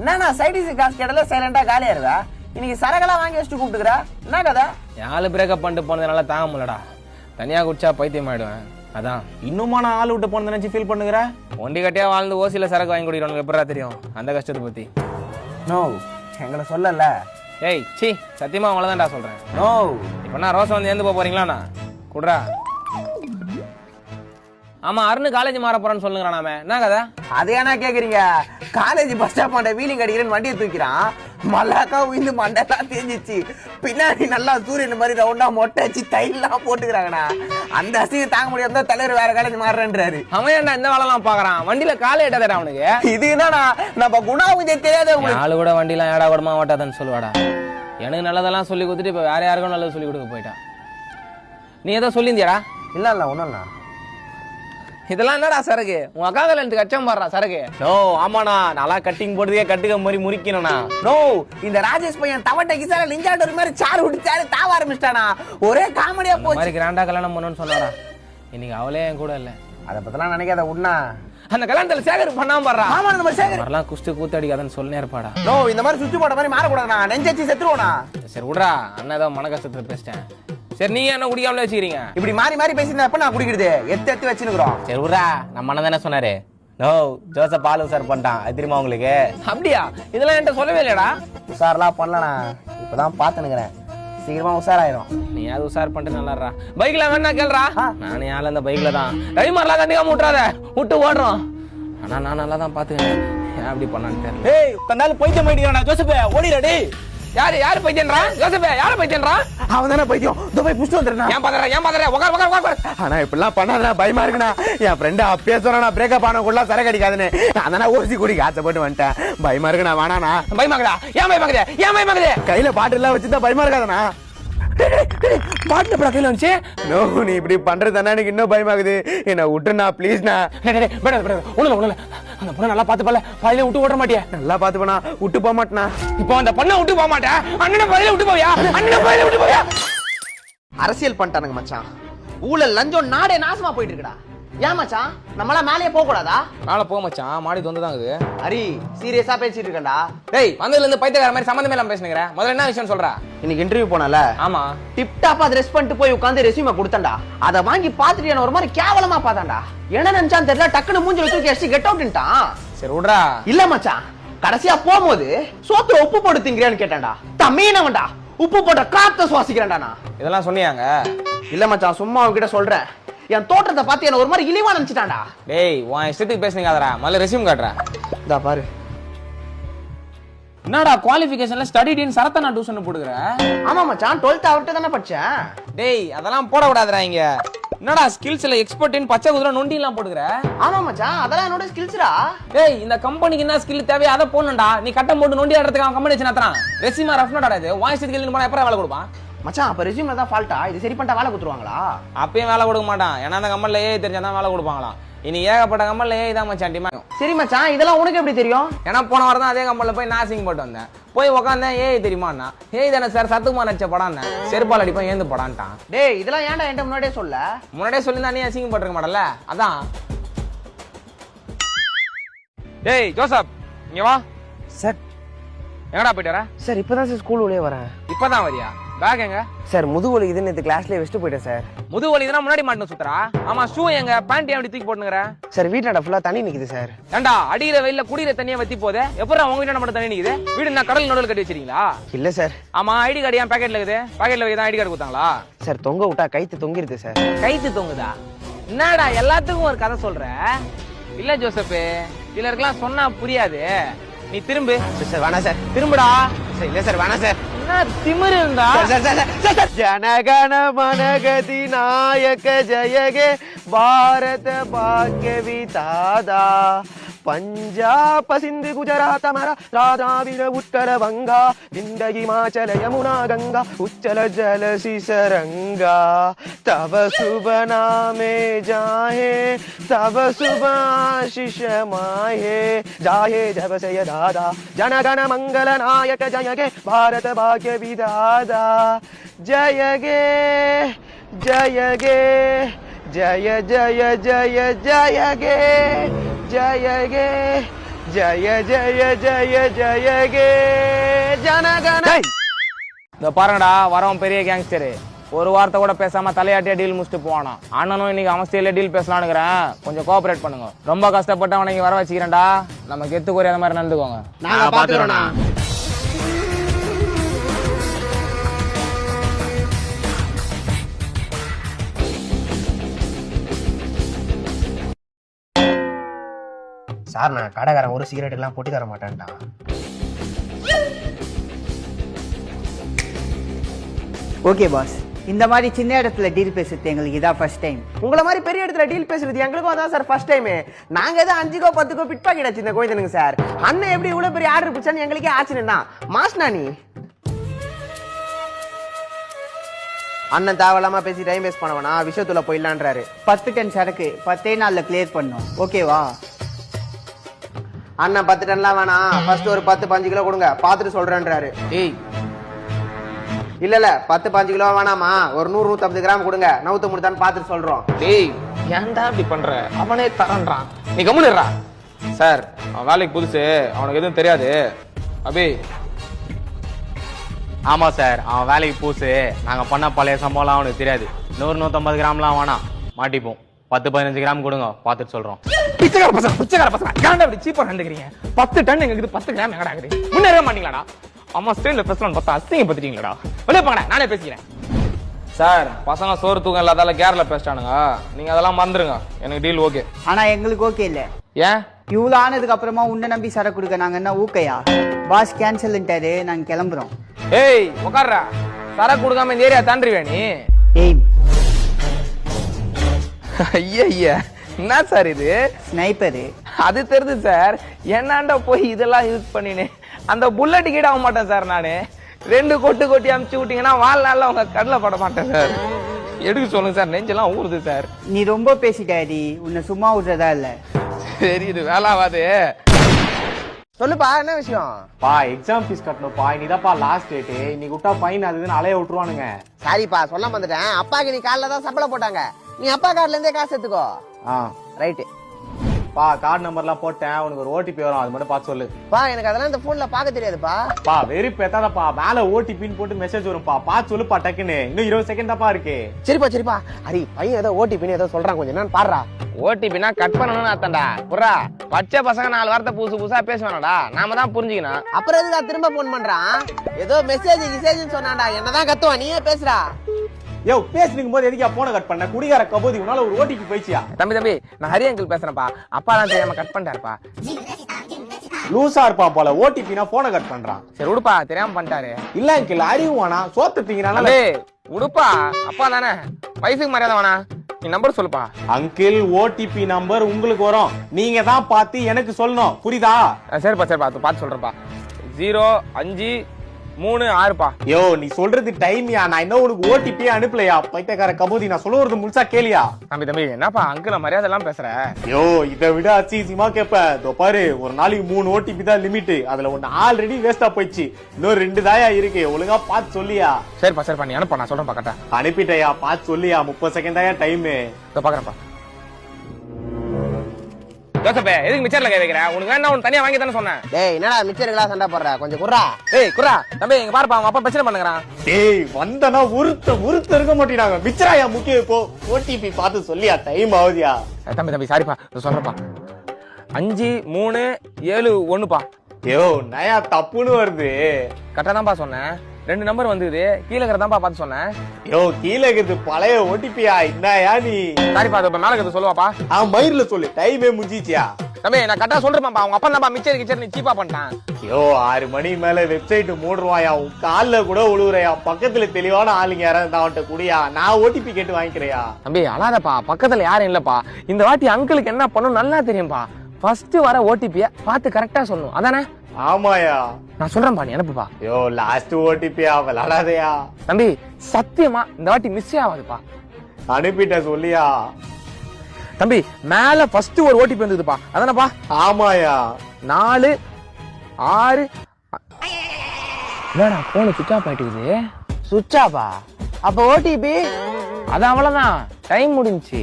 என்னண்ணா சைடிஸ் காசு கேட்டால சைலண்டா காலியா இருக்கா? இன்னைக்கு சரகெல்லாம் வாங்கி வச்சுட்டு கூப்பிட்டுக்கிறா, என்ன கதை? ஆளு பிரேக்கப் பண்ணிட்டு போனதுனால தாங்க முடியலடா. தனியா குடிச்சா பைத்தியம் ஆயிடுவேன். அதான் இன்னுமா நான் ஆள் விட்டு போனதை நினைச்சு ஃபீல் பண்ணுகிற. ஒண்டி கட்டியா வாழ்ந்து ஓசியில சரக்கு வாங்கி குடிக்கிறவனுக்கு எப்படா தெரியும் அந்த கஷ்டத்தை பத்தி? நோ, எங்களை சொல்லல. ஏய் சி, சத்தியமா அவங்களதான்டா சொல்றேன். நோ, இப்ப நான் ரோசா வந்து ஏந்து போறீங்களாண்ணா? குடுறா. ஆமா, அருண் காலேஜ் மாற போறான்னு சொல்லுங்க. நாம என்ன கதை? அது ஏன்னா கேக்குறீங்க? காலேஜ் பஸ் ஸ்டாப் பண்ண வீலிங் அடிக்கிறேன்னு வண்டியை தூக்கிறான். மல்லாக்கா உயிந்து மண்டெல்லாம் தேஞ்சிச்சு. பின்னாடி நல்லா சூரியன் மாதிரி ரவுண்டா மொட்டை வச்சு தைலாம் போட்டுக்கிறாங்கண்ணா. அந்த அசிங்க தாங்க முடியாத தலைவர் வேற காலேஜ் மாறுறாரு. அவன் என்ன இந்த வேலைலாம் பாக்குறான்? வண்டியில காலை எட்டாதடா அவனுக்கு. இது என்னன்னா நம்ம குணாவுதே தெரியாத ஆளு கூட வண்டிலாம் ஏடா கூடமா ஓட்டாதன்னு சொல்லுவாடா. எனக்கு நல்லதெல்லாம் சொல்லி கொடுத்துட்டு இப்ப வேற யாருக்கும் நல்லது சொல்லி கொடுக்க போயிட்டான். நீ ஏதோ சொல்லியிருந்தியாடா? இல்ல ஒண்ணும் இல்ல. இதெல்லாம் என்னடா சரக்கு? உன் அக்கா கல்யாணத்துக்கு அச்சம் பாடுறா சரக்கு. நோ, ஆமாண்ணா, நல்லா கட்டிங் போடுறதே கட்டுக்க மாதிரி முறிக்கணும்ண்ணா. நோ, இந்த ராஜேஷ் பையன் தவட்டை கிசார லிஞ்சாட்டு மாதிரி சாரு விட்டு சாரு தாவ ஆரம்பிச்சிட்டானா. ஒரே காமெடியா போச்சு. மாதிரி கிராண்டா கல்யாணம் பண்ணணும்னு சொன்னாரா? இன்னைக்கு அவளே என் கூட இல்ல. அதை பத்திலாம் நினைக்காத உண்ணா. அந்த கல்யாணத்துல சேகர் பண்ணாம பாடுறா. ஆமா, அந்த மாதிரி சேகர் வரலாம் குஸ்து கூத்தடிக்காதன்னு சொல்ல நேர்பாடா. நோ, இந்த மாதிரி சுத்தி போட்ட மாதிரி மாறக்கூடாதுண்ணா. நெஞ்சச்சி செத்துருவோண்ணா. சரி விடுறா, அண்ணா ஏதோ மன கஷ்டத்துல பேசிட்டேன். சரி, நீங்க என்ன குடிக்காமலே வச்சுக்கிறீங்க? இப்படி மாறி மாறி பேசியிருந்தா எப்ப நான் குடிக்கிறது? எத்து வச்சுருக்கிறோம். சரி விடுறா, நம்ம அண்ணன் தானே சொன்னாரு. நோ, ஜோசப் பால் உசார் பண்ணிட்டான். அது தெரியுமா உங்களுக்கு? அப்படியா? இதெல்லாம் என்கிட்ட சொல்லவே இல்லையடா. உசார்லாம் பண்ணலண்ணா, இப்பதான் பாத்துனுக்கிறேன். சீக்கிரமா உசாராயிரும். நீ யாவது உசார் பண்ணிட்டு நல்லாடுறா. பைக்ல வேணா கேள்றா. நானே யாரும் அந்த பைக்ல தான் டைமர்லாம் கண்டிக்காம விட்டுறாத, விட்டு ஓடுறோம். ஆனா நான் நல்லா தான் பாத்துக்கிறேன். ஏன் அப்படி பண்ணான்னு தெரியல. ஏய், தன்னால பைத்தியம் ஆயிடுறானா ஜோசப்? ஓடிடாடி. யாரு பைத்தியன்றா? ஜோசப் யாரு பைத்தியன்றா? அவன் தானே பைத்தியம். போய் புடிச்சு வந்துடுறா. ஏன் பாக்குற? உட்கார். ஆனா இப்படிலாம் பண்ணாத, பயமா இருக்குண்ணா. என் ஃப்ரெண்டு அப்பயே சொன்னா பிரேக்கப் ஆனக்குள்ள சரக்கு அடிக்காதுன்னு. அதனால ஓசி குடிக்க ஆசைப்பட்டு வந்துட்டேன். பயமா இருக்குண்ணா, வேணாண்ணா. பயமாக்குதா? ஏன் பயமாக்குது? கையில பாட்டு எல்லாம் வச்சுதான் பயமா இருக்காதண்ணா. பாட்டு எப்படா கையில வந்துச்சு? நோ, நீ இப்படி பண்றதுனா எனக்கு இன்னும் பயமாகுது. என்ன விட்டுண்ணா ப்ளீஸ்ண்ணா. ஒண்ணுல அந்த பொண்ணை நல்லா பாத்து பாதியில விட்டு ஓட மாட்டியா? நல்லா பாத்து போனா விட்டு போக மாட்டேனா? இப்போ அந்த பொண்ணை விட்டு போக மாட்டேன். அண்ணனை பாதியில விட்டு போவியா? அரசியல் பண்ணிட்டானுங்க மச்சான். ஊழல் லஞ்சம் நாடே நாசமா போயிட்டு இருக்குடா. ஏன் மச்சான், நம்மளாம் மேலே போக கூடாதா? மேல போக மச்சான், மாடி வந்துதாங்குது. ஹரி, சீரியஸா பேசிட்டு இருக்கேன்டா. டேய், வந்ததுல இருந்து பைத்தியக்கார மாதிரி சம்பந்தமே இல்லாம பேசுனீங்க. முதல்ல என்ன விஷயம் சொல்றா? இன்னைக்கு இன்டர்வியூ போனல. ஆமா, டிப் டாப்பா ட்ரெஸ் பண்ணிட்டு போய் உட்கார்ந்து ரெஸ்யூமே கொடுத்தேன்டா. அத வாங்கி பாத்துட்டு என்ன ஒரு மாதிரி கேவலமா பார்த்தான்டா. என்ன நினைச்சான்னு தெரியல, டக்குன்னு மூஞ்சில தூக்கி அடிச்சு கெட் அவுட்ன்ட்டான். சரி விடுறா. இல்ல மச்சான், கடைசியா போகும்போது சோத்துல உப்பு போட்டு திங்கிறேன்னு கேட்டான்டா. தம்மீனவன்டா, உப்பு போட்ட காத்த சுவாசிக்கிறேன்டா. இதெல்லாம் சொன்னியாங்க? இல்ல மச்சான், சும்மா அவன்கிட்ட சொல்றேன். என் தோற்றத்தை பார்த்து என்ன ஒரு மாதிரி இழிவா நினைச்சிட்டான்டா. டேய், உன் இஷ்டத்துக்கு பேசுனீங்கடா. முதல்ல ரெஸ்யூம் காட்டுறா. இதா பாரு. என்னடா குவாலிஃபிகேஷன்ல ஸ்டடி டீன் சரத்தனா டியூஷன் போடுற? ஆமா மச்சான், 12th அவர்ட்ட தானே படிச்சேன். டேய், அதெல்லாம் போட கூடாதுடா இங்க. என்னடா ஸ்கில்ஸ்ல எக்ஸ்பர்ட்னு பச்சை குதிரை நொண்டி எல்லாம் போடுற? ஆமா மச்சான், அதெல்லாம் என்னோட ஸ்கில்ஸ்டா. டேய், இந்த கம்பெனிக்கு என்ன ஸ்கில் தேவையோ அதை போடணும்டா. நீ கட்டம் போட்டு நொண்டி ஆடுறதுக்கு அவன் கம்பெனி வச்சுனாத்தான். ரெஸ்யூம் ரஃப் நோட் ஆடாது. வாய்ஸ் ஸ்கில் போனா எப்பற வேலை கொடுப்பான்? மச்சான், அப்ப ரெஸ்யூம்ல தான் ஃபால்ட்டா? இது சரி பண்ணிட்டா வேலை கொடுத்துருவாங்களா? அப்பயும் வேலை கொடுக்க மாட்டான். ஏன்னா அந்த கம்பெனில ஏஐ தெரிஞ்சாதான் வேலை கொடுப்பாங்களாம். இனி ஏகப்பட்ட கம்பெனில ஏஐ தான் மச்சான் டிமாண்ட். சரி மச்சான், இதெல்லாம் உனக்கு எப்படி தெரியும்? ஏன்னா போன வாரம் தான் அதே கம்பெனில போய் நாசிங் போட்டு வந்தேன். போய் உட்காந்தேன், ஏஐ தெரியுமாண்ணா. ஏஐ தானே சார், சத்துக்குமார் நடிச்ச படம். செருப்பால் அடிப்பான் ஏந்து படான்ட்டான். டேய், இதெல்லாம் ஏன்டா என்கிட்ட முன்னாடியே சொல்ல? முன்னாடியே சொல்லி தான் நீ அசிங்கம் போட்டிருக்க மாட்டல, அதான். டேய் ஜோசப், இங்க வா. சார், எங்கடா போயிட்டு வர? சார் இப்பதான் சார் ஸ்கூல் உள்ளே வரேன். இப்பதான் வரியா? பேக் எங்க? சார் முதுகுவலி இது நேத்து கிளாஸ்லயே வச்சுட்டு போயிட்டேன் சார். முதுகுவலி இதெல்லாம் முன்னாடி மாட்டணும் சுத்துறா. ஆமா, ஷூ எங்க? பேண்ட் ஏன் அப்படி தூக்கி போட்டுங்கற? சார் வீட்டுல ஃபுல்லா தண்ணி நிக்குது சார். ஏண்டா, அடிக்கிற வெயில்ல குடிக்கிற தண்ணியை வத்தி போதே. எப்பறம் உங்க வீட்டுல மட்டும் தண்ணி நிக்குது? வீடு என்ன கடல் நடுவுல கட்டி வச்சிருக்கீங்களா? இல்ல சார். ஆமா, ஐடி கார்டு ஏன் பாக்கெட்ல இருக்குது? பாக்கெட்ல வைதான் ஐடி கார்டு கொடுத்தாங்களா? சார் தொங்க விட்டா கைத்து தொங்கிருது சார். கைத்து தொங்குதா? என்னடா எல்லாத்துக்கும் ஒரு கதை சொல்ற? இல்ல ஜோசப், சிலருக்குலாம் சொன்னா புரியாது. நீ திரும்பு. சார் வேணா சார். திரும்புடா. சார் இல்ல சார், வேணா சார். என்ன திமிரு இருந்தா? ஜனகண மனகதி நாயக ஜயகே பாரத பாக்ய விதாதா பஞ்சாப் சிந்து குஜராத் மராத்ராவிட உத்தர வங்கா விந்த ஹிமாச்சல யமுனா கங்கா உச்சல ஜல சிசரங்கா தவ சுப நாமே ஜாஹே தவ சுப ஆஷிஷ மாயே ஜாஹே ஜவசய தாதா ஜனகண மங்கள நாயக ஜயகே பாரத பாக்ய விதாதா ஜயகே ஜயகே ஜய ஜய ஜய ஜயகே ஜயகே ஜய ஜய ஜய ஜய கே ஜனகன. இந்த பாருங்கடா, வரவன் பெரிய கேங்ஸ்டரு. ஒரு வார்த்தை கூட பேசாம தலையாட்டியா டீல் முடிச்சுட்டு போவானா. அண்ணனும் இன்னைக்கு அவஸ்தையில டீல் பேசலாம்னுக்கிறேன். கொஞ்சம் கோஆபரேட் பண்ணுங்க. ரொம்ப கஷ்டப்பட்டு அவனை இங்க வர வச்சுக்கிறேன்டா. நம்ம கெத்து குறையாத மாதிரி நடந்துக்கோங்க. நாங்க பாத்துறோம்னா. சார், நான் கடைக்காரன் ஒரு சிகரெட் எல்லாம் போட்டு தர மாட்டேன்டா. ஓகே பாஸ், இந்த மாதிரி சின்ன இடத்துல டீல் பேசுறது எங்களுக்கு இதான் ஃபர்ஸ்ட் டைம். உங்களை மாதிரி பெரிய இடத்துல டீல் பேசுறது எங்களுக்கும் அதான் சார் ஃபர்ஸ்ட் டைம். நாங்க ஏதோ 5கோ 10கோ பிட் பாக்கெட் வச்சு இந்த கோயிலுங்க சார். அண்ணன் எப்படி இவ்வளவு பெரிய ஆர்டர் பிடிச்சான்னு எங்களுக்கே ஆச்சுன்னா மாஸ்னா நீ அண்ணன் தேவையில்லாம பேசி டைம் வேஸ்ட் பண்ணவனா விஷயத்துல போயிடலான்றாரு. 10 டன் சரக்கு 10 நாள்ல கிளியர் பண்ணோம். ஓகேவா? அண்ணன் 10 டன்லாம் வேணாம், ஃபர்ஸ்ட் ஒரு 10-15 கிலோ கொடுங்க, பாத்துட்டு சொல்றேன்றாரு. ஏய், இல்ல 10-15 கிலோ வேணாமா, ஒரு 100-150 கிராம் கொடுங்க, நவுத்த முடித்தான்னு பாத்துட்டு சொல்றோம். டேய், ஏன்டா இப்படி பண்ற? அவனே தரன்றான், நீ கம்முனுறா. சார், அவன் வேலைக்கு புதுசு, அவனுக்கு எதுவும் தெரியாது. அபி. ஆமா சார், அவன் வேலைக்கு புதுசு. நாங்க பண்ண பழைய சம்பவம்லாம் அவனுக்கு தெரியாது. 100-150 கிராம்லாம் வேணாம், மாட்டிப்போம். 10-15 கிராம் கொடுங்க, பாத்துட்டு சொல்றோம். பிச்சைக்கார பசங்க ஏன்டா இப்படி சீப்பா நடந்துக்கிறீங்க? 10 டன் எங்க 10 கிராம் எங்கடா இருக்குது? முன்னேறவே மாட்டீங்களாடா? அம்மா ஸ்டேன்ல பேசலாம்னு பார்த்தா அசிங்க பத்திட்டீங்களாடா. வெளியே போங்கடா, நானே பேசிக்கிறேன். சார், பசங்க சோறு தூக்கம் இல்லாதால கேர்ல பேசிட்டானுங்க. நீங்க அதெல்லாம் மறந்துருங்க. எனக்கு டீல் ஓகே. ஆனா எங்களுக்கு ஓகே இல்ல. ஏன்? இவ்வளவு ஆனதுக்கு அப்புறமா உன்னை நம்பி சரக்கு கொடுக்க நாங்க என்ன ஊக்கையா? பாஸ் கேன்சல்ன்ட்டாரு, நாங்க கிளம்புறோம். ஏய், உட்கார்றா. சரக்கு கொடுக்காம இந்த ஏரியா தாண்டிடுவே நீ? ஏய், ஐயா, என்ன சார் இது? ஸ்னைப்பரு. அது தெரியுது சார். என்னாண்ட போய் இதெல்லாம் யூஸ் பண்ணினு அந்த புல்லட் கீட ஆக மாட்டேன் சார். நானு 2 கொட்டி அமுச்சு விட்டீங்கன்னா வாழ்நாள்ல உங்க கடலை பட மாட்டேன் சார். எடுக்க சொல்லுங்க சார், நெஞ்செல்லாம் ஊறுது சார். நீ ரொம்ப பேசிட்டாடி, உன்னை சும்மா விடுறதா இல்ல. சரி, இது வேலாவாது. சொல்லுப்பா, என்ன விஷயம்? பா, எக்ஸாம் ஃபீஸ் கட்டணும்ப்பா. இன்னைக்குதான்ப்பா லாஸ்ட் டேட்டு. இன்னைக்கு விட்டா ஃபைன் அதுன்னு அலைய விட்டுருவானுங்க. சாரிப்பா, சொல்ல வந்துட்டேன். அப்பாக்கு நீ கார்ல தான் சம்பளம் போட்டாங்க, நீ அப்பா கார்டுல இருந்தே காசு எடுத்துக்கோ. ரைட்டு பா, கார்டு நம்பர்லாம் போட்டேன். உனக்கு ஒரு ஓடிபி வரும், அது மட்டும் பார்த்து சொல்லு. பா, எனக்கு அதெல்லாம் இந்த போன்ல பாக்க தெரியாதுப்பா. பா, வெறுப்பு எத்தாதப்பா. மேல ஓடிபின்னு போட்டு மெசேஜ் வரும்பா, பார்த்து சொல்லுப்பா டக்குன்னு. இன்னும் 20 செகண்ட் தான்ப்பா இருக்கு. சரிப்பா. அரி, பையன் ஏதோ ஓடிபின்னு ஏதோ சொல்றான், கொஞ்சம் என்னன்னு பாடுறா. ஓடிபினா கட் பண்ணணும்னு அர்த்தம்டா. புறா, பச்சை பசங்க 4 வார்த்தை புதுசா பேசுவானடா. நாம தான் புரிஞ்சுக்கணும். அப்புறம் எதுக்கு திரும்ப போன் பண்றான்? ஏதோ மெசேஜ் சொன்னான்டா, என்னதான் கத்துவான், நீயே பேசுறா. யோ, பேசினுக்கும் போது எதுக்கா போன கட் பண்ண? குடிகார கபோதி, உன்னால ஒரு ஓடிபி போயிச்சியா? தம்பி, நான் ஹரி அங்கிள் பேசுறேன்ப்பா. அப்பா தான் தெரியாம கட் பண்ணிட்டாருப்பா. லூசா இருப்பான் போல, ஓடிபினா போன கட் பண்றான். சரி உடுப்பா, தெரியாம பண்ணிட்டாரு. இல்ல அங்கிள், அறிவுவானா சோத்து திங்கிறானா? உடுப்பா, அப்பா தானே, வயசுக்கு மரியாதை வேணா. நீ நம்பர் சொல்லுப்பா. அங்கிள், ஓடிபி நம்பர் உங்களுக்கு வரும், நீங்க தான் பார்த்து எனக்கு சொல்லணும், புரியுதா? சரிப்பா, பார்த்து சொல்றேன்ப்பா. 0536பா. யோ, நீ சொல்றது டைம்யா, நான் இன்னும் உனக்கு ஓடிபி அனுப்பலையா? பைத்தியக்கார கபோதி, நான் சொல்லுறது முழுசா கேளியா? தம்பி, என்னப்பா அங்கிள் மரியாதை எல்லாம் பேசுற? யோ, இதை விட அசிங்கமா கேப்ப. பாரு, ஒரு நாளைக்கு 3 ஓடிபி தான் லிமிட். அதுல ஒண்ணு ஆல்ரெடி வேஸ்டா போயிடுச்சு, இன்னும் 2 தாயா இருக்கு. ஒழுங்கா பார்த்து சொல்லியா? சரிப்பா, நீ அனுப்ப, நான் சொல்றேன். கரெக்டா அனுப்பிட்டயா? பார்த்து சொல்லியா? 30 செகண்ட் தாயா டைம். பாக்குறேன்ப்பா. ஜோசப்பே, எதுக்கு மிச்சர்ல கை வைக்கிற? உனக்கு வேணா உன் தனியா வாங்கி தானே சொன்னேன். டேய், என்னடா மிச்சர்களா சண்டை போடுற? கொஞ்சம் குர்ரா. ஏய் குர்ரா, தம்பி இங்க பாருப்பா, அவங்க அப்பா பிரச்சனை பண்ணுங்கறான். டேய், வந்தனா ஒருத்த இருக்க மாட்டீங்க. மிச்சராயா முக்கியம். இப்போ ஓடிபி பார்த்து சொல்லியா? டைம் ஆகுதியா? தம்பி, சாரிப்பா, சொல்றேன்ப்பா. 5371பா. யோ, நயா தப்புன்னு வருது. கரெக்டா தான்ப்பா சொன்னேன். 2 நம்பர் வந்துது, கீழே இருக்கிறதாப்பா பார்த்து சொன்னேன். யோ, கீழே இருக்குது பழைய ஓடிபியா? என்னயா நீ? சாரிப்பா, அது மேல இருக்கிறது சொல்லுவாப்பா. மயிர்ல சொல்லு, டைமே முடிஞ்சிச்சியா? தம்பி, நான் கரெக்டா சொல்றேன்ப்பா. அவங்க அப்பா தான்ப்பா மிச்சர் நீ சீப்பா பண்ணிட்டான். யோ, 6 மணி மேல வெப்சைட் மூடுவாயா? உன் கால்ல கூட உழுவுறையா? பக்கத்துல தெளிவான ஆளுங்க யாராவது அவன்கிட்ட குடியா, நான் ஓடிபி கேட்டு வாங்கிக்கிறியா? தம்பி, அழாதப்பா, பக்கத்துல யாரும் இல்லப்பா. இந்த வாட்டி அங்கிளுக்கு என்ன பண்ணும் நல்லா தெரியும்பா. ஃபர்ஸ்ட் வர ஓடிபிய பார்த்து கரெக்டா சொல்லணும், அதானே? ஆமாயா, நான் சொல்றேன்ப்பா, நீ அனுப்புப்பா. யோ, லாஸ்ட் ஓடிபியா? விளாடாதயா தம்பி, சத்தியமா இந்த வாட்டி மிஸ் ஆகாதுப்பா. அனுப்பிட்ட சொல்லியா? தம்பி, மேல ஃபர்ஸ்ட் ஒரு ஓடிபி வந்ததுப்பா, அதானப்பா? ஆமாயா. 4 6 என்னடா போன் சுவிட்ச் ஆஃப் ஆயிட்டுக்குது. சுவிட்ச் ஆஃபா? அப்ப ஓடிபி? அது அவ்வளவுதான், டைம் முடிஞ்சுச்சு.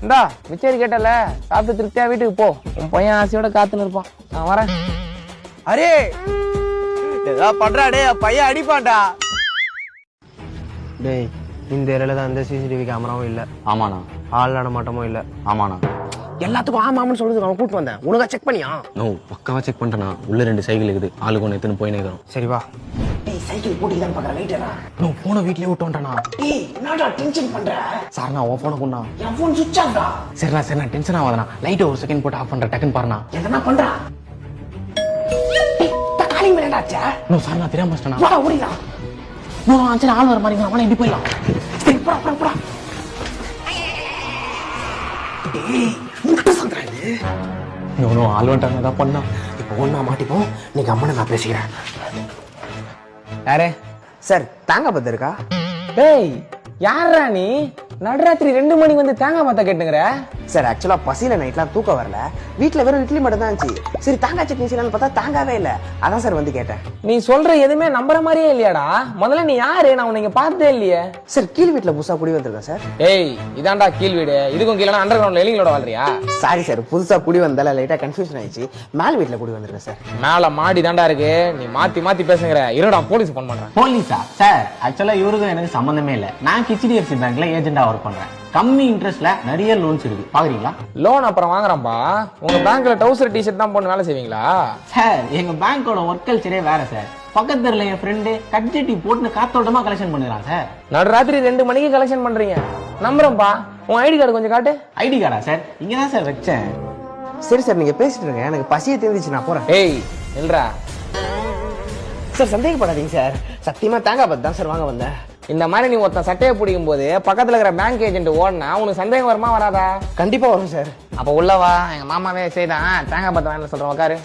இந்தா மிச்சரி கேட்டல, சாப்பிட்டு திருப்தியா வீட்டுக்கு போ. உன் பையன் ஆசையோட காத்துன்னு இருப்பான். நான் வரேன். அரே ஏதா பண்றாடே, பையன் அடிப்பான்டா. டேய், இந்த ஏரியால தான் எந்த சிசிடிவி கேமராவும் இல்ல. ஆமாண்ணா. ஆள் நடமாட்டமும் இல்ல. ஆமாண்ணா. எல்லாத்துக்கும் ஆமாம்னு சொல்றது அவன் கூட்டு வந்தேன். உனக்கா செக் பண்ணியா? நோ, பக்காவா செக் பண்ணிட்டேனா. உள்ள 2 சைக்கிள் இருக்குது, ஆளுக்கு ஒன்று எத்தனை போயினே இருக்கிறோம். சரி வா. டேய் சைக்கிள் போட்டுக்கு தான் பாக்குற லைட்டரா. நோ, போன வீட்லயே விட்டு வந்துட்டானா. டேய் என்னடா டென்ஷன் பண்ற? சார் நான் உன் போனை கொண்டா. என் போன் சுவிட்ச் ஆஃப்டா. சரிண்ணா சரிண்ணா, டென்ஷன் ஆகாதண்ணா. லைட்டை ஒரு செகண்ட் போட்டு ஆஃப் பண்ற, டக்குன்னு பாருண்ணா. எதனா பண்றா? தக்காளி மேலாச்சா? நோ சார், நான் தெரியாம வச்சிட்டேனா. வா ஓடிடா. நோ சரி, ஆள் வர மாதிரி அவனை எப்படி போயிடலாம். சரி போடா போடா போடா. டேய் முட்டை சந்திரா இது. நோ ஆள் வந்துட்டாங்க, தான் பண்ணா. இப்போ ஒண்ணா மாட்டிப்போம். நீ கம்மனை நான் பேசிக்கிறேன். யாரே? சார் தேங்காய் பத்து இருக்கா? டேய் யாரா நீ? நடுராத்திரி 2 மணிக்கு வந்து தேங்காய் மத்த கேட்டுங்கிற? சார் ஆக்சுவலா பசியில நைட்லாம் தூக்கம் வரல, வீட்டுல வெறும் இட்லி மட்டும் தான் இருந்துச்சு. சரி தேங்காய் சட்னி செய்யலாம்னு பார்த்தா தேங்காவே இல்ல, அதான் சார் வந்து கேட்டேன். நீ சொல்ற எதுவுமே நம்புற மாதிரியே இல்லையாடா. முதல்ல நீ யாரு? நான் உன்னை பார்த்ததே இல்லையே. சார் கீழ் வீட்டுல புதுசா குடி வந்திருக்கேன் சார். ஏய் இதான்டா கீழ் வீடு. இதுக்கும் கீழே அண்டர் கிரவுண்ட்ல எலிங்களோட வாழ்றியா? சாரி சார், புதுசா குடி வந்தால லைட்டா கன்ஃபியூஷன் ஆயிடுச்சு. மேல் வீட்டுல குடி வந்திருக்கேன் சார். மேல மாடி தாண்டா இருக்கு, நீ மாத்தி மாத்தி பேசுங்கிற. இருடா போலீஸ் போன் பண்றேன். போலீஸா? சார் ஆக்சுவலா இவருக்கும் எனக்கு சம்பந்தமே இல்ல. நான் HDFC பேங்க்ல ஏஜென்டா ஒர்க் பண்றேன். கம்மி இன்ட்ரெஸ்ட்ல நிறைய லோன்ஸ் இருக்கு, பாக்குறீங்களா? லோன் அப்புறம் வாங்குறேன்பா. உங்க பேங்க்ல டவுசர் டிஷர்ட் தான் போட்டு வேலை செய்வீங்களா? சார் எங்க பேங்கோட ஒர்க் கல்ச்சரே வேற சார். பக்கத்து தெருல என் ஃப்ரெண்டு கட்ஜெட்டி போட்டு காத்தோட்டமா கலெக்ஷன் பண்ணுறான் சார். நடுராத்திரி 2 மணிக்கு கலெக்ஷன் பண்றீங்க, நம்புறேன்பா. உன் ஐடி கார்டு கொஞ்சம் காட்டு. ஐடி கார்டா சார்? இங்கதான் சார் வச்சேன். சரி சார் நீங்க பேசிட்டு இருங்க, எனக்கு பசியை தெரிஞ்சிச்சு, நான் போறேன். ஏய் இல்லடா, சார் சந்தேகப்படாதீங்க சார், சத்தியமா தேங்காய் பத்து தான் சார் வாங்க வந்தேன். இந்த மாதிரி நீ ஒருத்தன் சட்டையை பிடிக்கும் போது பக்கத்துல இருக்கிற பேங்க் ஏஜென்ட் ஓடனா உனக்கு சந்தேகம் வருமா வராதா? கண்டிப்பா வரும் சார். அப்ப உள்ளவா, எங்க மாமாவே செய்தான் தேங்காய் பத்து வாங்கல சொல்றேன், உட்காரு.